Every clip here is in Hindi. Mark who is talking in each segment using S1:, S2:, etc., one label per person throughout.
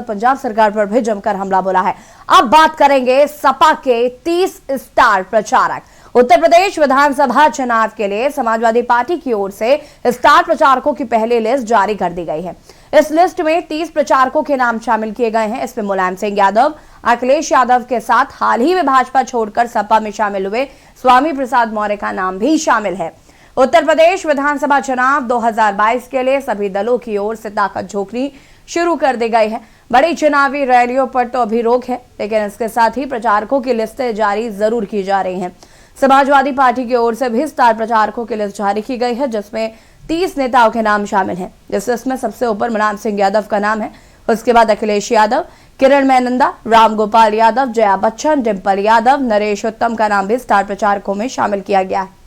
S1: पंजाब सरकार पर भी जमकर हमला बोला है। अब बात करेंगे सपा के 30 स्टार प्रचारक। उत्तर प्रदेश विधानसभा चुनाव के लिए समाजवादी पार्टी की ओर से स्टार प्रचारकों की पहली लिस्ट जारी कर दी गई है। इस लिस्ट में 30 प्रचारकों के नाम शामिल किए गए हैं। इसमें मुलायम सिंह यादव, अखिलेश यादव के साथ हाल ही में भाजपा छोड़कर सपा में शामिल हुए स्वामी प्रसाद मौर्य का नाम भी शामिल है। उत्तर प्रदेश विधानसभा चुनाव 2022 के लिए सभी दलों की ओर से ताकत झोंकनी शुरू कर दी गई है। बड़ी चुनावी रैलियों पर तो अभी रोक है, लेकिन इसके साथ ही प्रचारकों की लिस्टें जारी जरूर की जा रही हैं। समाजवादी पार्टी की ओर से भी स्टार प्रचारकों की लिस्ट जारी की गई है, जिसमें 30 नेताओं के नाम शामिल हैं। जिसमें सबसे ऊपर मुलायम सिंह यादव का नाम है, उसके बाद अखिलेश यादव, किरण मैनंदा, राम गोपाल यादव, जया बच्चन, डिंपल यादव, नरेश उत्तम का नाम भी स्टार प्रचारकों में शामिल किया गया है।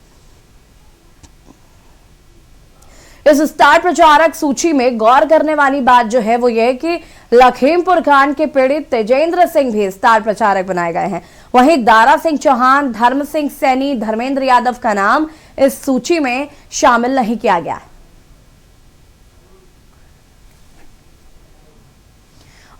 S1: इस स्टार प्रचारक सूची में गौर करने वाली बात जो है वो ये है कि लखीमपुर कांड के पीड़ित तेजेंद्र सिंह भी स्टार प्रचारक बनाए गए हैं। वहीं दारा सिंह चौहान, धर्म सिंह सैनी, धर्मेंद्र यादव का नाम इस सूची में शामिल नहीं किया गया है।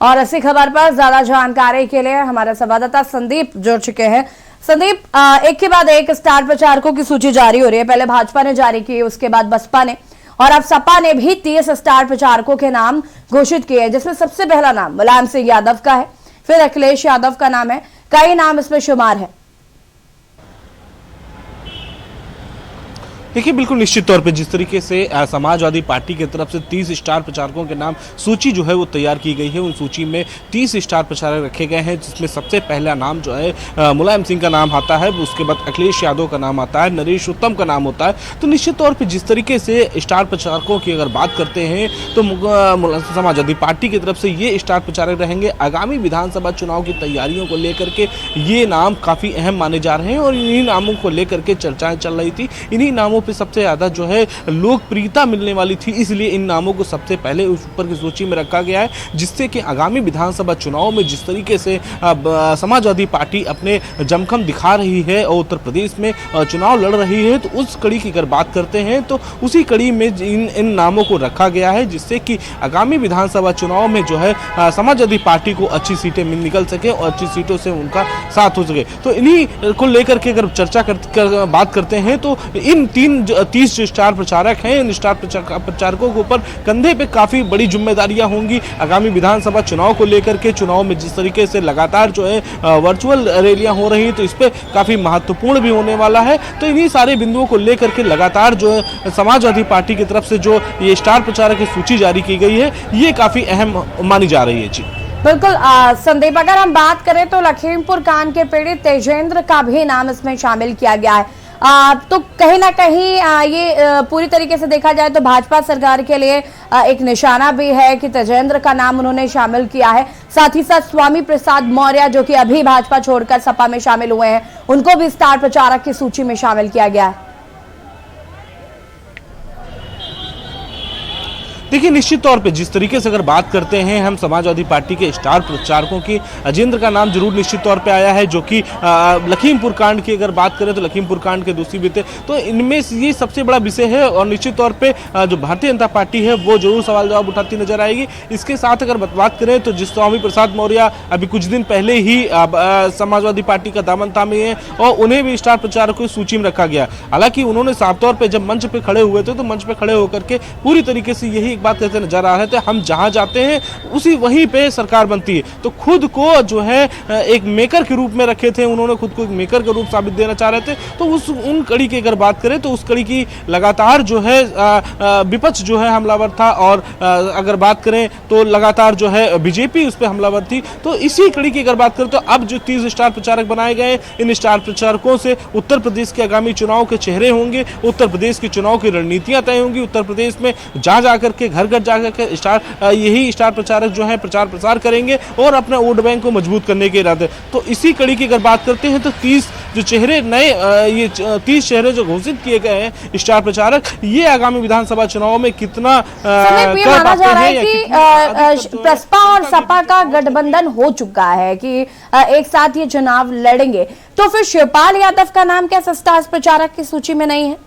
S1: और इसी खबर पर ज्यादा जानकारी के लिए हमारे संवाददाता संदीप जुड़ चुके हैं। संदीप, एक के बाद एक स्टार प्रचारकों की सूची जारी हो रही है। पहले भाजपा ने जारी की, उसके बाद बसपा ने, और अब सपा ने भी 30 स्टार प्रचारकों के नाम घोषित किए हैं, जिसमें सबसे पहला नाम मुलायम सिंह यादव का है, फिर अखिलेश यादव का नाम है, कई नाम इसमें शुमार है।
S2: देखिए, बिल्कुल निश्चित तौर पे जिस तरीके से समाजवादी पार्टी की तरफ से 30 स्टार प्रचारकों के नाम सूची जो है वो तैयार की गई है। उन सूची में 30 स्टार प्रचारक रखे गए हैं, जिसमें सबसे पहला नाम जो है मुलायम सिंह का नाम आता है, उसके बाद अखिलेश यादव का नाम आता है, नरेश उत्तम का नाम होता है। तो निश्चित तौर पर जिस तरीके से स्टार प्रचारकों की अगर बात करते हैं तो समाजवादी पार्टी की तरफ से ये स्टार प्रचारक रहेंगे। आगामी विधानसभा चुनाव की तैयारियों को लेकर के ये नाम काफ़ी अहम माने जा रहे हैं और इन्हीं नामों को लेकर के चर्चाएं चल रही थी। इन्हीं नामों पे सबसे ज्यादा जो है लोकप्रियता मिलने वाली थी, इसलिए इन नामों को सबसे पहले ऊपर की सूची में रखा गया है, जिससे कि आगामी विधानसभा चुनाव में जिस तरीके से समाजवादी पार्टी अपने जमखम दिखा रही है और उत्तर प्रदेश में चुनाव लड़ रही है, तो उस कड़ी की अगर बात करते हैं तो उसी कड़ी में इन नामों को रखा गया है, जिससे कि आगामी विधानसभा चुनाव में जो है समाजवादी पार्टी को अच्छी सीटें निकल सके और अच्छी सीटों से उनका साथ हो सके। तो इन्हीं को लेकर के अगर चर्चा बात करते हैं तो इन 30 जो स्टार प्रचारक हैं, इन स्टार प्रचारकों के ऊपर कंधे पे काफी बड़ी जिम्मेदारियां होंगी आगामी विधानसभा चुनाव को लेकर के। चुनाव में जिस तरीके से लगातार जो है वर्चुअल रैलियां हो रही हैं, तो इस पे काफी महत्वपूर्ण भी होने वाला है। तो इन्हीं सारे बिंदुओं को लेकर के लगातार जो है समाजवादी पार्टी की तरफ से जो ये स्टार प्रचारक की सूची जारी की गई है, ये काफी अहम मानी जा रही है। जी
S1: बिल्कुल संदीप, अगर हम बात करें तो लखीमपुर कांड के पीड़ित तेजेंद्र का भी नाम इसमें शामिल किया गया है। तो कहीं ना कहीं ये पूरी तरीके से देखा जाए तो भाजपा सरकार के लिए एक निशाना भी है कि तेजेंद्र का नाम उन्होंने शामिल किया है। साथ ही साथ स्वामी प्रसाद मौर्य, जो कि अभी भाजपा छोड़कर सपा में शामिल हुए हैं, उनको भी स्टार प्रचारक की सूची में शामिल किया गया है।
S2: देखिए, निश्चित तौर पे जिस तरीके से अगर बात करते हैं हम समाजवादी पार्टी के स्टार प्रचारकों की, अजेंद्र का नाम जरूर निश्चित तौर पे आया है, जो कि लखीमपुर कांड की अगर बात करें तो लखीमपुर कांड के दूसरी बीते, तो इनमें ये सबसे बड़ा विषय है और निश्चित तौर पे जो भारतीय जनता पार्टी है वो जरूर सवाल जवाब उठाती नजर आएगी। इसके साथ अगर बात करें तो जिस स्वामी प्रसाद मौर्य अभी कुछ दिन पहले ही समाजवादी पार्टी का दामन थामे हैं और उन्हें भी स्टार प्रचारकों की सूची में रखा गया। हालांकि उन्होंने साफ तौर पर जब मंच पे खड़े हुए थे तो मंच पे खड़े होकर के पूरी तरीके से यही बात कहते नजर आ रहे थे, हम जहां जाते हैं उसी वहीं पे सरकार बनती है। तो खुद को जो है एक मेकर के रूप में रखे थे, उन्होंने खुद को एक मेकर के रूप साबित देना चाह रहे थे। तो उन कड़ी की अगर बात करें तो उस कड़ी की लगातार जो है विपक्ष जो है हमलावर था और अगर बात करें तो लगातार जो है बीजेपी उस पर हमलावर थी। तो इसी कड़ी की अगर बात करें तो अब जो 30 स्टार प्रचारक बनाए गए, इन स्टार प्रचारकों से उत्तर प्रदेश के आगामी चुनाव के चेहरे होंगे, उत्तर प्रदेश के चुनाव की रणनीतियां तय होंगी। उत्तर प्रदेश में जा जाकर के घर घर जाकर के यही स्टार प्रचारक जो है प्रचार प्रसार करेंगे और अपने वोट बैंक को मजबूत करने के इरादे। तो इसी कड़ी की अगर बात करते हैं तो 30 जो चेहरे नए ये 30 चेहरे जो घोषित किए गए हैं स्टार प्रचारक, ये आगामी विधानसभा चुनाव में कितना
S1: माना जा रहा है कि बसपा और सपा का गठबंधन हो चुका है कि एक साथ ये चुनाव लड़ेंगे, तो फिर शिवपाल यादव का नाम कैसे स्टार प्रचारक की सूची में नहीं है?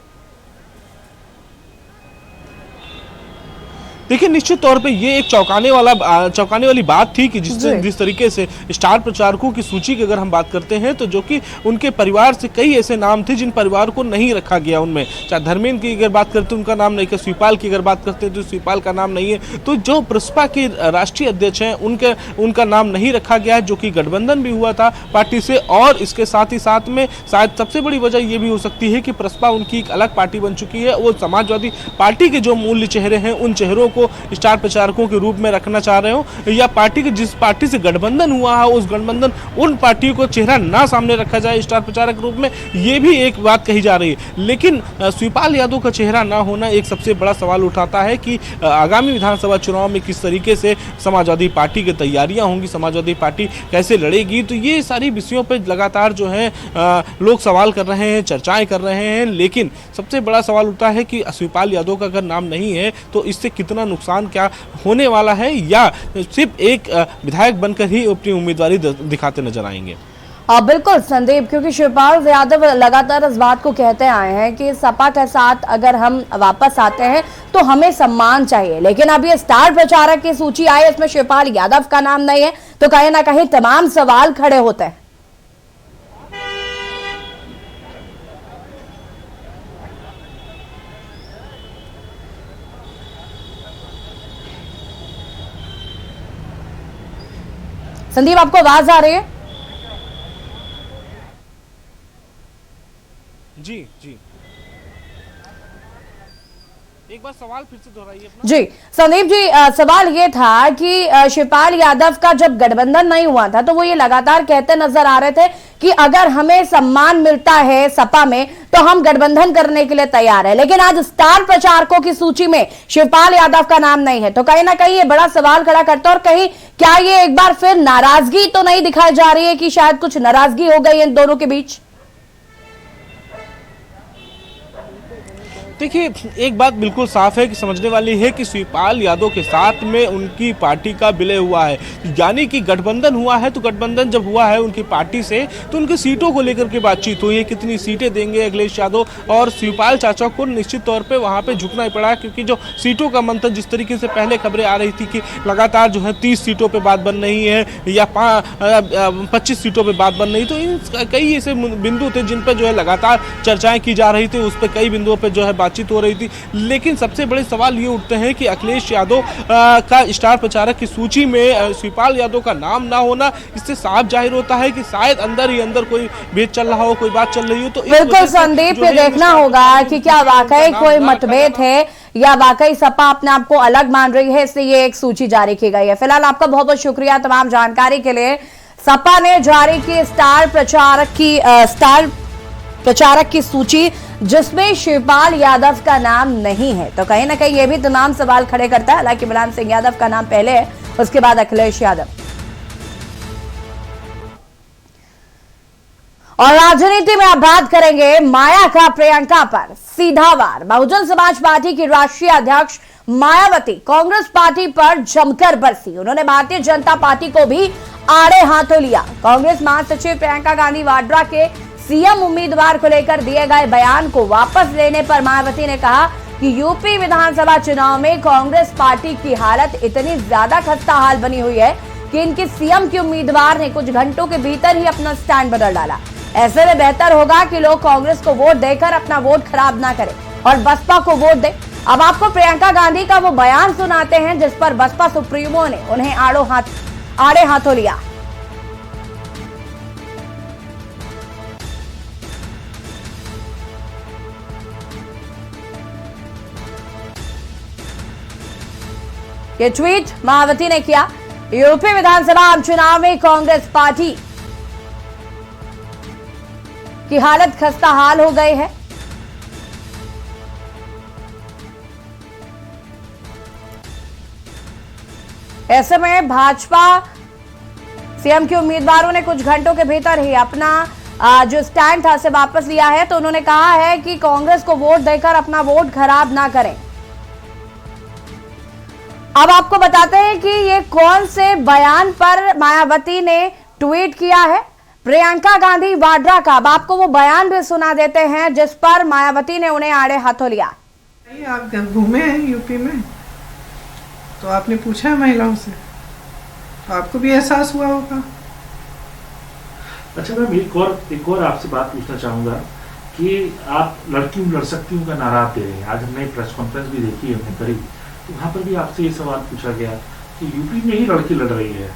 S2: देखिए, निश्चित तौर पे ये एक चौंकाने वाली बात थी कि जिस तरीके से स्टार प्रचारकों की सूची की अगर हम बात करते हैं तो जो कि उनके परिवार से कई ऐसे नाम थे जिन परिवार को नहीं रखा गया उनमें, चाहे धर्मेंद्र की अगर बात करते हैं उनका नाम नहीं है, शिवपाल की अगर बात करते हैं तो शिवपाल का नाम नहीं है, तो जो प्रसपा के राष्ट्रीय अध्यक्ष हैं उनका नाम नहीं रखा गया है, जो कि गठबंधन भी हुआ था पार्टी से। और इसके साथ ही साथ में शायद सबसे बड़ी वजह ये भी हो सकती है कि प्रसपा उनकी एक अलग पार्टी बन चुकी है, वो समाजवादी पार्टी के जो मूल्य चेहरे हैं उन चेहरों को स्टार प्रचारकों के रूप में रखना चाह रहे हो, या पार्टी के जिस पार्टी से गठबंधन हुआ है उस गठबंधन उन पार्टियों को चेहरा ना सामने रखा जाए स्टार प्रचारक रूप में, ये भी एक बात कही जा रही है। लेकिन शिवपाल यादव का चेहरा ना होना एक सबसे बड़ा सवाल उठाता है कि आगामी विधानसभा चुनाव में किस तरीके से समाजवादी पार्टी की तैयारियां होंगी, समाजवादी पार्टी कैसे लड़ेगी। तो ये सारी विषयों पर लगातार जो है लोग सवाल कर रहे हैं, चर्चाएं कर रहे हैं। लेकिन सबसे बड़ा सवाल उठता है कि शिवपाल यादव का अगर नाम नहीं है तो इससे कितना नुकसान क्या होने वाला है, या सिर्फ एक विधायक बनकर ही अपनी उम्मीदवारी दिखाते नजर आएंगे।
S1: बिल्कुल संदीप, क्योंकि शिवपाल यादव लगातार इस बात को कहते आए हैं कि सपा के साथ अगर हम वापस आते हैं तो हमें सम्मान चाहिए, लेकिन अब ये स्टार प्रचारक की सूची आई, इसमें शिवपाल यादव का नाम नहीं है, तो कहीं ना कहीं तमाम सवाल खड़े होते हैं। संदीप, आपको आवाज आ रही है?
S2: जी जी, एक बार सवाल फिर से दोहराइए अपना।
S1: जी संदीप जी, सवाल ये था कि शिवपाल यादव का जब गठबंधन नहीं हुआ था तो वो ये लगातार कहते नजर आ रहे थे कि अगर हमें सम्मान मिलता है सपा में तो हम गठबंधन करने के लिए तैयार है, लेकिन आज स्टार प्रचारकों की सूची में शिवपाल यादव का नाम नहीं है, तो कहीं ना कहीं ये बड़ा सवाल खड़ा करता है। और कहीं क्या ये एक बार फिर नाराजगी तो नहीं दिखाई जा रही है कि शायद कुछ नाराजगी हो गई इन दोनों के बीच?
S2: देखिए, एक बात बिल्कुल साफ है कि समझने वाली है कि शिवपाल यादव के साथ में उनकी पार्टी का विलय हुआ है, यानी कि गठबंधन हुआ है। तो गठबंधन जब हुआ है उनकी पार्टी से तो उनकी सीटों को लेकर के बातचीत हुई है, कितनी सीटें देंगे अखिलेश यादव, और शिवपाल चाचा को निश्चित तौर पे वहाँ पे झुकना ही पड़ा, क्योंकि जो सीटों का मंथन जिस तरीके से पहले खबरें आ रही थी कि लगातार जो है 30 सीटों पर बात बन रही है या 25 सीटों पर बात बन रही, तो इन कई ऐसे बिंदु थे जिन पर जो है लगातार चर्चाएं की जा रही थी, उस पर कई बिंदुओं पर जो है बातचीत हो रही थी। लेकिन सबसे बड़े सवाल ये उठते हैं कि अखिलेश यादव का स्टार प्रचारक की सूची में शिवपाल यादव का नाम ना होना, इससे साफ जाहिर होता है कि शायद अंदर ही अंदर कोई भेद चल रहा हो, कोई बात चल रही हो। तो
S1: बिल्कुल संदीप, ये देखना होगा कि क्या वाकई कोई मतभेद है या वाकई सपा अपने आप को अलग मान रही है, इसलिए ये एक सूची जारी की गई है। फिलहाल आपका बहुत बहुत शुक्रिया तमाम जानकारी के लिए। सपा ने जारी की स्टार प्रचारक की सूची जिसमें शिवपाल यादव का नाम नहीं है, तो कहीं ना कहीं ये भी तमाम सवाल खड़े करता है। हालांकि मुलायम सिंह यादव का नाम पहले है, उसके बाद अखिलेश यादव। और राजनीति में अब बात करेंगे माया का प्रियंका पर सीधा वार। बहुजन समाज पार्टी की राष्ट्रीय अध्यक्ष मायावती कांग्रेस पार्टी पर जमकर बरसी। उन्होंने भारतीय जनता पार्टी को भी आड़े हाथों लिया। कांग्रेस महासचिव प्रियंका गांधी वाड्रा के सीएम उम्मीदवार को लेकर दिए गए बयान को वापस लेने पर मायावती ने कहा कि यूपी विधानसभा चुनाव में कांग्रेस पार्टी की हालत इतनी ज्यादा खस्ता हाल बनी हुई है कि इनके सीएम के उम्मीदवार ने कुछ घंटों के भीतर ही अपना स्टैंड बदल डाला। ऐसे में बेहतर होगा कि लोग कांग्रेस को वोट देकर अपना वोट खराब ना करें और बसपा को वोट दें। अब आपको प्रियंका गांधी का वो बयान सुनाते हैं जिस पर बसपा सुप्रीमो ने उन्हें आड़े हाथों लिया। ये ट्वीट मायावती ने किया। यूपी विधानसभा चुनाव में कांग्रेस पार्टी की हालत खस्ता हाल हो गई है। ऐसे में भाजपा सीएम के उम्मीदवारों ने कुछ घंटों के भीतर ही अपना जो स्टैंड था से वापस लिया है। तो उन्होंने कहा है कि कांग्रेस को वोट देकर अपना वोट खराब ना करें। अब आपको बताते हैं कि ये कौन से बयान पर मायावती ने ट्वीट किया है। प्रियंका गांधी वाड्रा का अब आपको वो बयान भी सुना देते हैं जिस पर मायावती ने उन्हें आड़े हाथों लिया।
S3: आप घूमे हैं यूपी में? तो आपने पूछा है महिलाओं से, तो आपको भी एहसास हुआ होगा।
S4: अच्छा मैम, एक और आपसे बात पूछना चाहूँगा कि आप लड़की लड़ सकती हूँ का नारा आप दे रहे हैं। आज हमने प्रेस कॉन्फ्रेंस भी देखी है, हमने करी, तो वहाँ पर भी आपसे ये सवाल पूछा गया कि यूपी में ही लड़की लड़ रही है,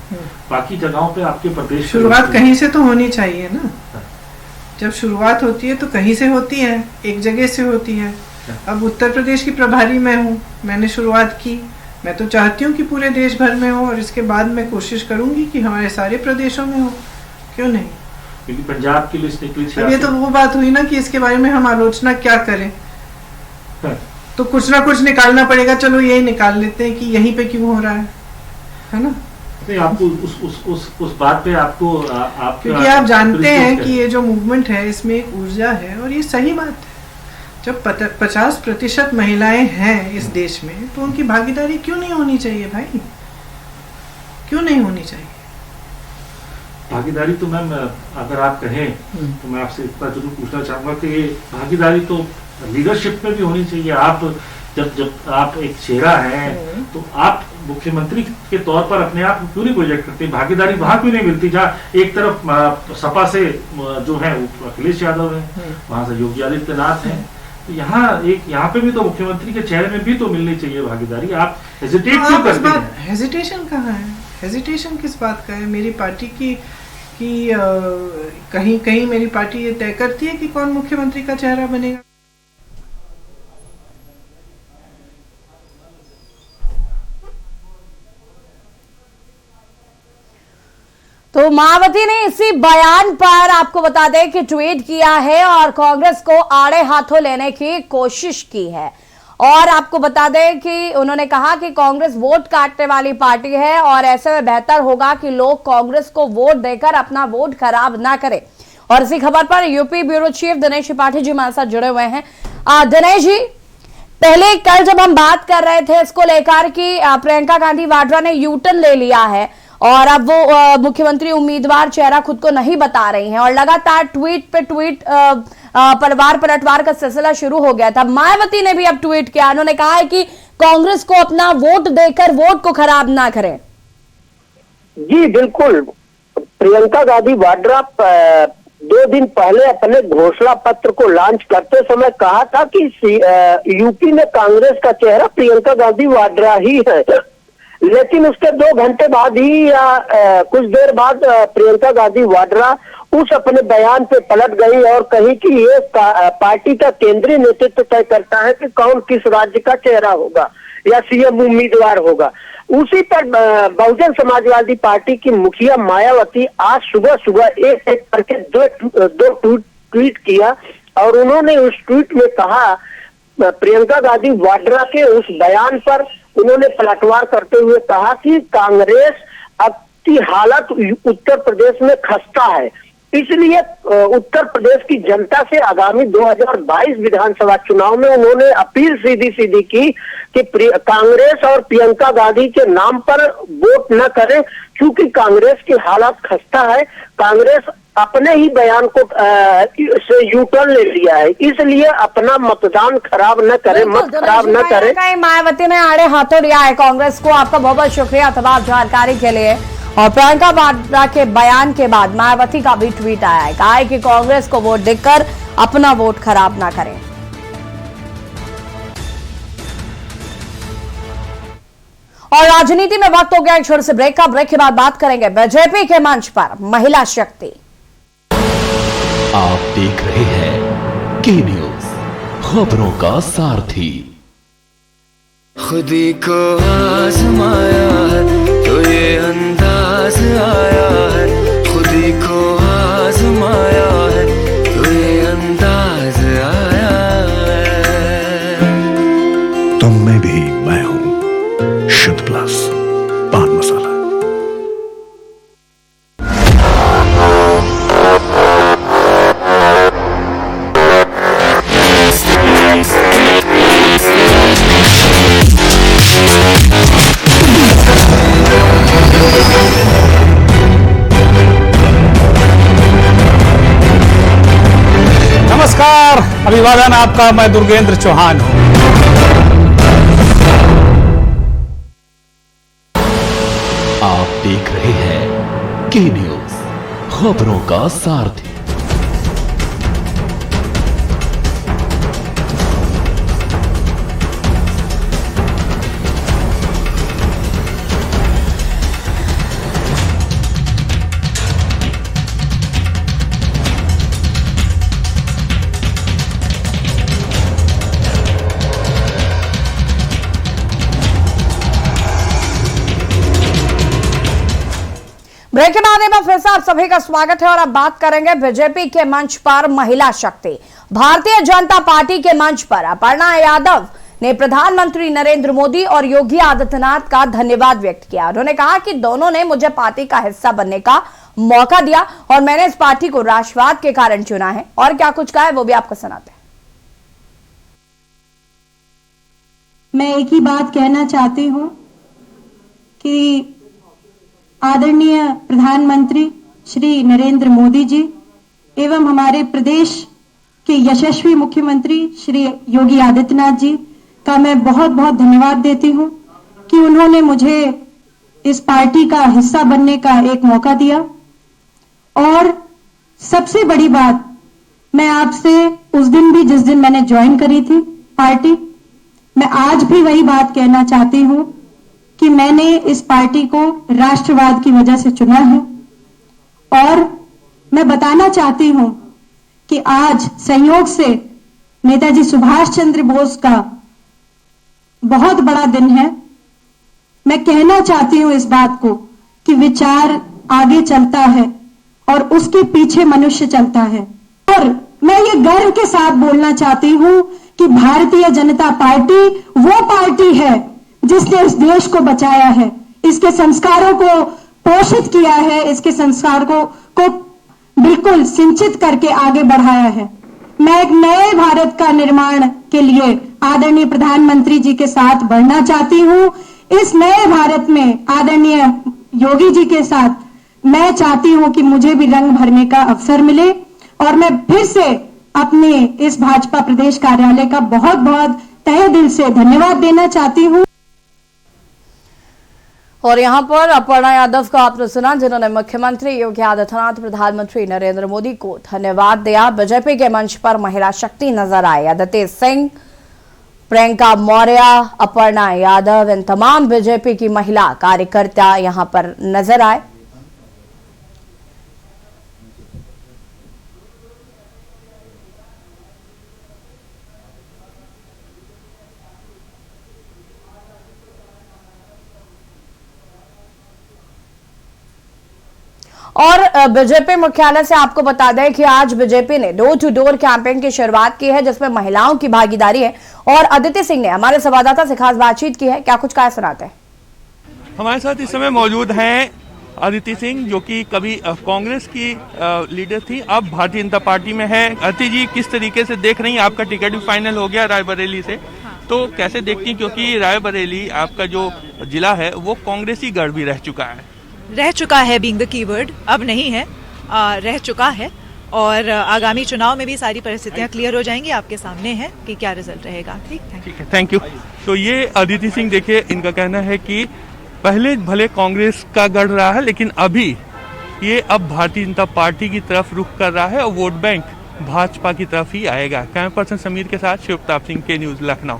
S4: बाकी जगहों पे आपके प्रदेश
S3: शुरुआत कहीं से तो होनी चाहिए ना। जब शुरुआत होती है तो कहीं से होती है, एक जगह से होती है। अब उत्तर प्रदेश की प्रभारी मैं हूँ, मैंने शुरुआत की, मैं तो चाहती हूँ कि पूरे देश भर में हो और इसके बाद मैं कोशिश करूंगी कि हमारे सारे प्रदेशों में हो, क्यों नहीं।
S4: क्योंकि पंजाब की लिस्ट निकली थी।
S3: अब ये तो वो बात हुई ना कि इसके बारे में हम आलोचना क्या करें, तो कुछ ना कुछ निकालना पड़ेगा। चलो यही निकाल लेते हैं कि यहीं पे क्यों हो रहा है ना।
S4: नहीं, आपको उस बात पे आपको
S3: क्योंकि आप जानते हैं कि ये जो मूवमेंट है इसमें एक ऊर्जा है और ये सही बात है। जब 50% महिलाएं हैं इस देश में तो उनकी भागीदारी क्यों नहीं होनी चाहिए भाई, क्यों नहीं होनी चाहिए
S4: भागीदारी। तो मैम अगर आप कहें तो मैं आपसे इतना जरूर पूछना चाहूंगा कि ये भागीदारी तो लीडरशिप में भी होनी चाहिए। आप जब आप एक चेहरा हैं तो आप मुख्यमंत्री के तौर पर अपने आप क्यों नहीं प्रोजेक्ट करते? भागीदारी वहां क्यों नहीं मिलती जहाँ एक तरफ सपा से जो है अखिलेश यादव है, वहां से योगी आदित्यनाथ है, तो यहाँ पे भी तो मुख्यमंत्री के चेहरे में भी तो मिलनी चाहिए भागीदारी। आप हेजिटेट क्यों करते हैं?
S3: हेजिटेशन कहाँ है? हेजिटेशन किस बात का है? मेरी पार्टी की कहीं कहीं मेरी पार्टी ये तय करती है कि कौन मुख्यमंत्री का चेहरा बनेगा।
S1: तो मायावती ने इसी बयान पर आपको बता दें कि ट्वीट किया है और कांग्रेस को आड़े हाथों लेने की कोशिश की है। और आपको बता दें कि उन्होंने कहा कि कांग्रेस वोट काटने वाली पार्टी है और ऐसे में बेहतर होगा कि लोग कांग्रेस को वोट देकर अपना वोट खराब ना करें। और इसी खबर पर UP bureau chief Dinesh Tripathi ji हमारे साथ जुड़े हुए हैं। दिनेश जी, पहले कल जब हम बात कर रहे थे इसको लेकर कि प्रियंका गांधी वाड्रा ने यूटर्न ले लिया है और अब वो मुख्यमंत्री उम्मीदवार चेहरा खुद को नहीं बता रही हैं और लगातार ट्वीट पे ट्वीट परिवार पलटवार का सिलसिला शुरू हो गया था। मायावती ने भी अब ट्वीट किया, उन्होंने कहा है कि कांग्रेस को अपना वोट देकर वोट को खराब ना करें।
S5: जी बिल्कुल, प्रियंका गांधी वाड्रा 2 दिन पहले अपने घोषणा पत्र को लॉन्च करते समय कहा था कि यूपी में कांग्रेस का चेहरा प्रियंका गांधी वाड्रा ही है, लेकिन उसके 2 घंटे बाद ही या कुछ देर बाद प्रियंका गांधी वाड्रा उस अपने बयान पे पलट गई और कही कि ये पार्टी का केंद्रीय नेतृत्व तय करता है कि कौन किस राज्य का चेहरा होगा या सीएम उम्मीदवार होगा। उसी पर बहुजन समाजवादी पार्टी की मुखिया मायावती आज सुबह एक करके दो ट्वीट किया और उन्होंने उस ट्वीट में कहा, प्रियंका गांधी वाड्रा के उस बयान पर उन्होंने पलटवार करते हुए कहा कि कांग्रेस अब की हालत उत्तर प्रदेश में खस्ता है, इसलिए उत्तर प्रदेश की जनता से आगामी 2022 विधानसभा चुनाव में उन्होंने अपील सीधी की कि कांग्रेस और प्रियंका गांधी के नाम पर वोट न करें, क्योंकि कांग्रेस की हालत खस्ता है। कांग्रेस अपने ही बयान को से यूटर्न ले लिया है, इसलिए अपना मतदान खराब न करें, मत खराब न करें।
S1: मायावती ने आड़े हाथों लिया है कांग्रेस को। आपका बहुत बहुत शुक्रिया तमाम जानकारी के लिए। और प्रियंका वाड्रा के बयान के बाद मायावती का भी ट्वीट आया है, कहा है कि कांग्रेस को वोट देकर अपना वोट खराब ना करें। और राजनीति में वक्त हो गया एक छोटे से ब्रेक का। ब्रेक के बाद बात करेंगे बीजेपी के मंच पर महिला शक्ति।
S6: आप देख रहे हैं के न्यूज, खबरों का सारथी।
S7: खुदी को आजमाया है तो ये अंदाज आया है, खुदी को आजमाया है तो ये अंदाज आया है।
S8: तुम में भी मैं हूं, शुद्ध प्लस पान मसाला।
S9: नमस्कार, अभिवादन आपका। मैं दुर्गेंद्र चौहान हूं।
S6: आप देख रहे हैं के न्यूज, खबरों का सारथी।
S1: ब्रेक के बाद में फिर से आप सभी का स्वागत है और अब बात करेंगे बीजेपी के मंच पर महिला शक्ति। भारतीय जनता पार्टी के मंच पर अपर्णा यादव ने प्रधानमंत्री नरेंद्र मोदी और योगी आदित्यनाथ का धन्यवाद व्यक्त किया। उन्होंने कहा कि दोनों ने मुझे पार्टी का हिस्सा बनने का मौका दिया और मैंने इस पार्टी को राष्ट्रवाद के कारण चुना है। और क्या कुछ कहा है वो भी आपको सुनाते हैं।
S10: मैं एक ही बात कहना चाहती हूं कि आदरणीय प्रधानमंत्री श्री नरेंद्र मोदी जी एवं हमारे प्रदेश के यशस्वी मुख्यमंत्री श्री योगी आदित्यनाथ जी का मैं बहुत बहुत धन्यवाद देती हूं कि उन्होंने मुझे इस पार्टी का हिस्सा बनने का एक मौका दिया। और सबसे बड़ी बात, मैं आपसे उस दिन भी जिस दिन मैंने ज्वाइन करी थी पार्टी, मैं आज भी वही बात कहना चाहती हूं कि मैंने इस पार्टी को राष्ट्रवाद की वजह से चुना है। और मैं बताना चाहती हूं कि आज संयोग से नेताजी सुभाष चंद्र बोस का बहुत बड़ा दिन है। मैं कहना चाहती हूं इस बात को कि विचार आगे चलता है और उसके पीछे मनुष्य चलता है। और मैं ये गर्व के साथ बोलना चाहती हूं कि भारतीय जनता पार्टी वो पार्टी है जिसने इस देश को बचाया है, इसके संस्कारों को पोषित किया है, इसके संस्कारों को बिल्कुल सिंचित करके आगे बढ़ाया है। मैं एक नए भारत का निर्माण के लिए आदरणीय प्रधानमंत्री जी के साथ बढ़ना चाहती हूं। इस नए भारत में आदरणीय योगी जी के साथ मैं चाहती हूं कि मुझे भी रंग भरने का अवसर मिले। और मैं फिर से अपने इस भाजपा प्रदेश कार्यालय का बहुत बहुत तहे दिल से धन्यवाद देना चाहती हूं।
S1: और यहां पर अपर्णा यादव को आपने सुना, जिन्होंने मुख्यमंत्री योगी आदित्यनाथ, प्रधानमंत्री नरेंद्र मोदी को धन्यवाद दिया। बीजेपी के मंच पर महिला शक्ति नजर आए। अदिति सिंह, प्रियंका मौर्य, अपर्णा यादव, इन तमाम बीजेपी की महिला कार्यकर्ता यहां पर नजर आए। और बीजेपी मुख्यालय से आपको बता दें कि आज बीजेपी ने डोर टू डोर कैंपेन की शुरुआत की है, जिसमें महिलाओं की भागीदारी है। और अदिति सिंह ने हमारे संवाददाता से खास बातचीत की है। क्या कुछ कहा सुनाते हैं।
S11: हमारे साथ इस समय मौजूद हैं अदिति सिंह, जो कि कभी कांग्रेस की लीडर थी, अब भारतीय जनता पार्टी में है। अदिति जी, किस तरीके से देख रही हैं? आपका टिकट भी फाइनल हो गया रायबरेली से, तो कैसे देखती हैं? क्योंकि रायबरेली आपका जो जिला है वो कांग्रेसी गढ़ भी रह चुका है
S12: बीइंग द कीवर्ड, अब नहीं है, रह चुका है। और आगामी चुनाव में भी सारी परिस्थितियां क्लियर हो जाएंगी, आपके सामने है कि क्या रिजल्ट रहेगा। ठीक है,
S11: थैंक यू। तो ये अदिति सिंह, देखिए, इनका कहना है कि पहले भले कांग्रेस का गढ़ रहा है, लेकिन अभी ये अब भारतीय जनता पार्टी की तरफ रुख कर रहा है और वोट बैंक भाजपा की तरफ ही आएगा। कैमरा पर्सन समीर के साथ शिव प्रताप सिंह, के न्यूज, लखनऊ।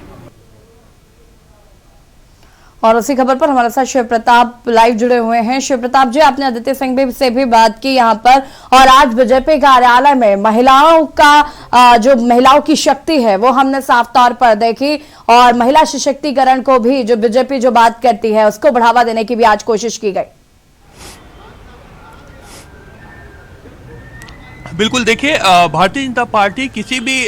S1: और उसी खबर पर हमारे साथ शिव प्रताप लाइव जुड़े हुए हैं। शिव प्रताप जी, आपने अदिति सिंह से भी बात की यहाँ पर, और आज बीजेपी कार्यालय में महिलाओं का जो महिलाओं की शक्ति है वो हमने साफ तौर पर देखी, और महिला सशक्तिकरण को भी जो बीजेपी जो बात करती है उसको बढ़ावा देने की भी आज कोशिश की गई।
S11: बिल्कुल, देखिए, भारतीय जनता पार्टी किसी भी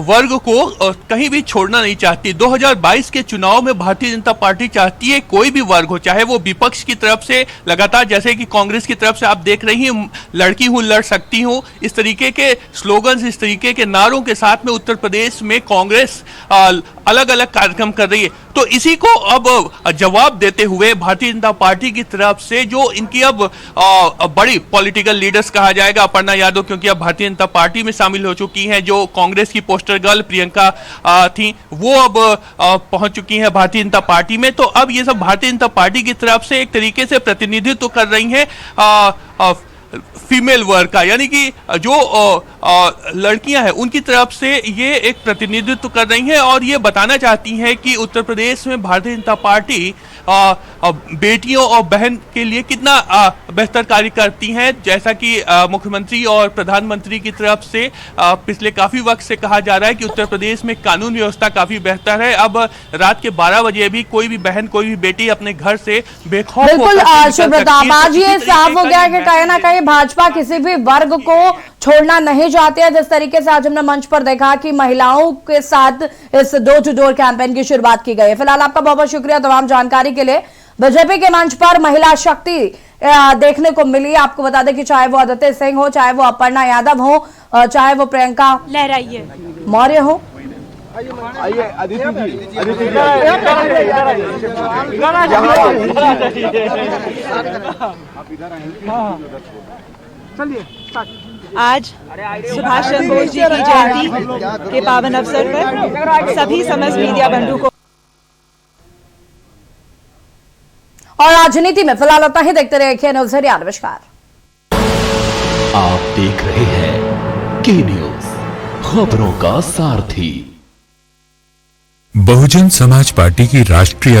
S11: वर्ग को कहीं भी छोड़ना नहीं चाहती। 2022 के चुनाव में भारतीय जनता पार्टी चाहती है कोई भी वर्ग हो, चाहे वो विपक्ष की तरफ से लगातार, जैसे कि कांग्रेस की तरफ से आप देख रही हैं, लड़की हूं लड़ सकती हूं, इस तरीके के स्लोगन्स, इस तरीके के नारों के साथ में उत्तर प्रदेश में कांग्रेस अलग अलग कार्यक्रम कर रही है। तो इसी को अब जवाब देते हुए भारतीय जनता पार्टी की तरफ से जो इनकी अब बड़ी पॉलिटिकल लीडर्स कहा जाएगा, अपर्णा यादव, क्योंकि अब भारतीय जनता पार्टी में शामिल हो चुकी हैं, जो कांग्रेस की पोस्टर गर्ल प्रियंका थी वो अब पहुंच चुकी हैं भारतीय जनता पार्टी में। तो अब ये सब भारतीय जनता पार्टी की तरफ से एक तरीके से प्रतिनिधित्व कर रही हैं फीमेल वर्ग का, यानी कि जो लड़कियां हैं उनकी तरफ से ये एक प्रतिनिधित्व कर रही हैं और ये बताना चाहती हैं कि उत्तर प्रदेश में भारतीय जनता पार्टी बेटियों और बहन के लिए कितना बेहतर कार्य करती हैं। जैसा कि मुख्यमंत्री और प्रधानमंत्री की तरफ से पिछले काफी वक्त से कहा जा रहा है कि उत्तर प्रदेश में कानून व्यवस्था काफी बेहतर है। अब रात के 12 बजे भी कोई भी बहन, कोई भी बेटी अपने घर से बेखौफ
S1: बिल्कुल शिवप्रताप, आज ये साफ हो गया कि कहीं ना कहीं भाजपा किसी भी वर्ग को छोड़ना नहीं चाहती है। जिस तरीके से आज हमने मंच पर देखा कि महिलाओं के साथ इस डोर टू डोर कैंपेन की शुरुआत की गई है। फिलहाल आपका बहुत बहुत शुक्रिया तमाम जानकारी के लिए। बीजेपी के मंच पर महिला शक्ति देखने को मिली। आपको बता दें कि चाहे वो अदिति सिंह हो, चाहे वो अपर्णा यादव हो, चाहे वो प्रियंका लहराइए मौर्य हो,
S12: आज सुभाष चंद्र बोस जी की जयंती के पावन अवसर पर सभी समस्त मीडिया बंधु को
S1: और राजनीति में फिलहाल उतना ही। देखते रहिए न्यूज़ हरियाणा। नमस्कार।
S6: आप देख रहे हैं के न्यूज़, खबरों का सारथी।
S13: बहुजन समाज पार्टी की राष्ट्रीय